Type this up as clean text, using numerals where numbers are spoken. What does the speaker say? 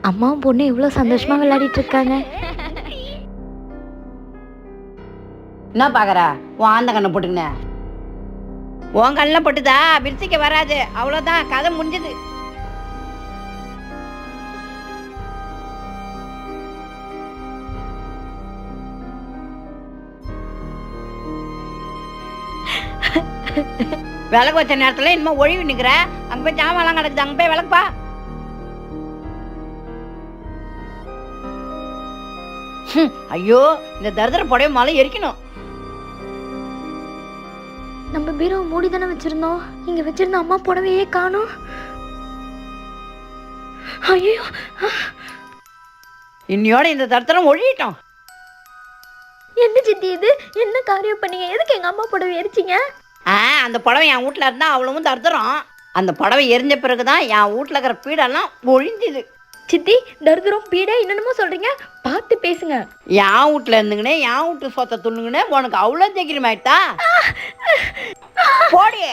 அம்மாவும் பொண்ணு இவ்வளோ சந்தோஷமா விளையாடிட்டு இருக்காங்க. என்ன பாக்குற உன் ஆந்த கண்ணை போட்டுக்கின? உன் கண்ணில் போட்டுதா பிரிச்சிக்க வராது, அவ்வளோதான், கதை முடிஞ்சது. விளக்கு வச்ச நேரத்துல இனிமே ஒழிவு நிக்கிற, அங்க போய் ஜாமான்லாம் கிடக்குது, அங்க போய் விளக்குப்பா. ஐயோ, இந்த தரித்திர புடவை மாலை எரிக்கணும். நம்ம பீரோ மூடி தானே வச்சிருந்தோம், இங்க வச்சிருந்த அம்மா புடவையே காணோம். ஐயோ, இன்னையோட இந்த தரித்திரம் ஒழியிட்டோம். என்ன சித்தி இது? என்ன காரியம் பண்ணீங்க? எதுக்கு எங்க அம்மா புடவை எரிச்சிங்க? அந்த புடவை என் வீட்டில் இருந்தால் அவ்வளவும் தருத்துறோம். அந்த புடவை எரிஞ்ச பிறகு தான் என் வீட்டில் இருக்கிற பீடெல்லாம் ஒழிஞ்சுது. சித்தி, தரித்திரம் பீடை என்னென்னமோ சொல்றீங்க, பார்த்து பேசுங்க. என் வீட்டில் இருந்துங்கன்னே என் வீட்டு சொத்தை துண்ணுங்கன்னே உனக்கு அவ்வளோ தைக்கிறமாயிட்டா போடி.